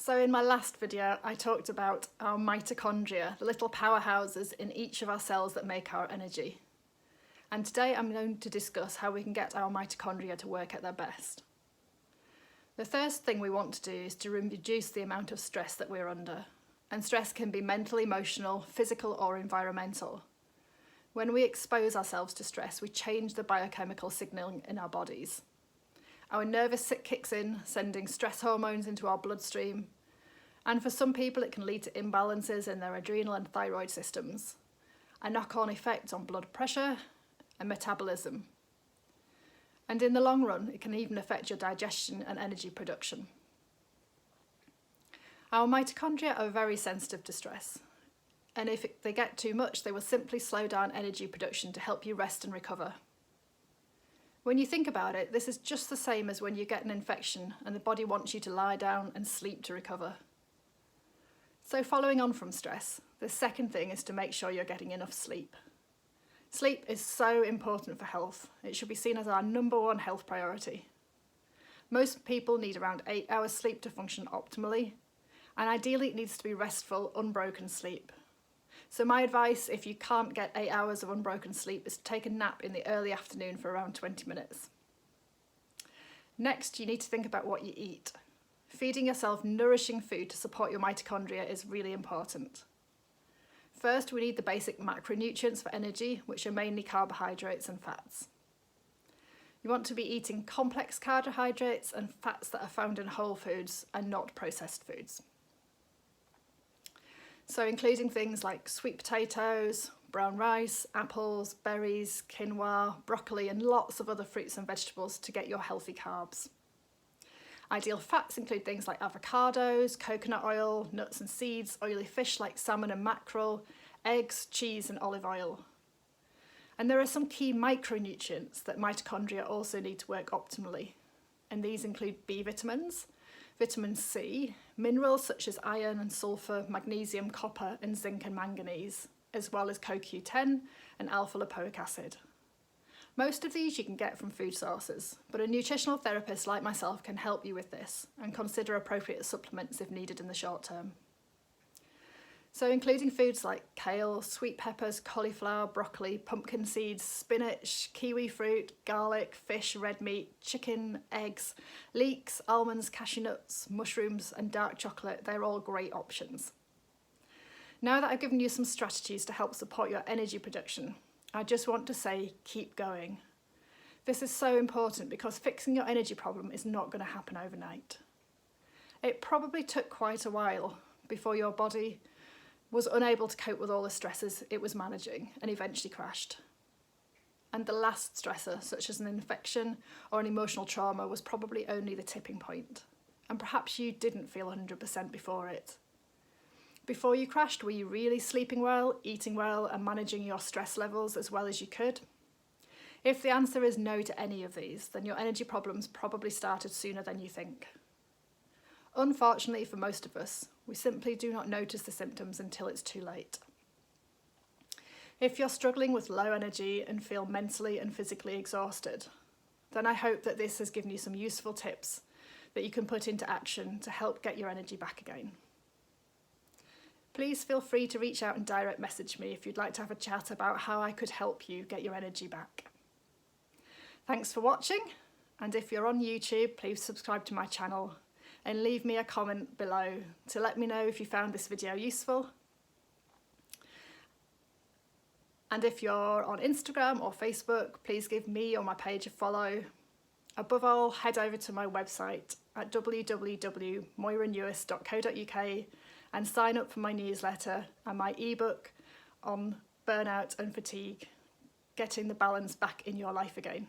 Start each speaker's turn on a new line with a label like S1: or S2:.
S1: So in my last video, I talked about our mitochondria, the little powerhouses in each of our cells that make our energy. And today I'm going to discuss how we can get our mitochondria to work at their best. The first thing we want to do is to reduce the amount of stress that we're under. And stress can be mental, emotional, physical or environmental. When we expose ourselves to stress, we change the biochemical signaling in our bodies. Our nervous kicks in, sending stress hormones into our bloodstream. And for some people, it can lead to imbalances in their adrenal and thyroid systems, a knock-on effect on blood pressure and metabolism. And in the long run, it can even affect your digestion and energy production. Our mitochondria are very sensitive to stress. And if they get too much, they will simply slow down energy production to help you rest and recover. When you think about it, this is just the same as when you get an infection and the body wants you to lie down and sleep to recover. So following on from stress, the second thing is to make sure you're getting enough sleep. Sleep is so important for health. It should be seen as our #1 health priority. Most people need around 8 hours sleep to function optimally, and ideally it needs to be restful, unbroken sleep. So my advice, if you can't get 8 hours of unbroken sleep, is to take a nap in the early afternoon for around 20 minutes. Next, you need to think about what you eat. Feeding yourself nourishing food to support your mitochondria is really important. First, we need the basic macronutrients for energy, which are mainly carbohydrates and fats. You want to be eating complex carbohydrates and fats that are found in whole foods and not processed foods. So including things like sweet potatoes, brown rice, apples, berries, quinoa, broccoli and lots of other fruits and vegetables to get your healthy carbs. Ideal fats include things like avocados, coconut oil, nuts and seeds, oily fish like salmon and mackerel, eggs, cheese and olive oil. And there are some key micronutrients that mitochondria also need to work optimally. And these include B vitamins, vitamin C, minerals such as iron and sulfur, magnesium, copper and zinc and manganese, as well as CoQ10 and alpha lipoic acid. Most of these you can get from food sources, but a nutritional therapist like myself can help you with this and consider appropriate supplements if needed in the short term. So including foods like kale, sweet peppers, cauliflower, broccoli, pumpkin seeds, spinach, kiwi fruit, garlic, fish, red meat, chicken, eggs, leeks, almonds, cashew nuts, mushrooms and dark chocolate, they're all great options. Now that I've given you some strategies to help support your energy production, I just want to say keep going. This is so important because fixing your energy problem is not going to happen overnight. It probably took quite a while before your body was unable to cope with all the stresses it was managing and eventually crashed. And the last stressor, such as an infection or an emotional trauma, was probably only the tipping point. And perhaps you didn't feel 100% before it. Before you crashed, were you really sleeping well, eating well and managing your stress levels as well as you could? If the answer is no to any of these, then your energy problems probably started sooner than you think. Unfortunately for most of us, we simply do not notice the symptoms until it's too late. If you're struggling with low energy and feel mentally and physically exhausted, then I hope that this has given you some useful tips that you can put into action to help get your energy back again. Please feel free to reach out and direct message me if you'd like to have a chat about how I could help you get your energy back. Thanks for watching, and if you're on YouTube, please subscribe to my channel and leave me a comment below to let me know if you found this video useful. And if you're on Instagram or Facebook, please give me or my page a follow. Above all, head over to my website at www.moiranewis.co.uk and sign up for my newsletter and my ebook on burnout and fatigue, getting the balance back in your life again.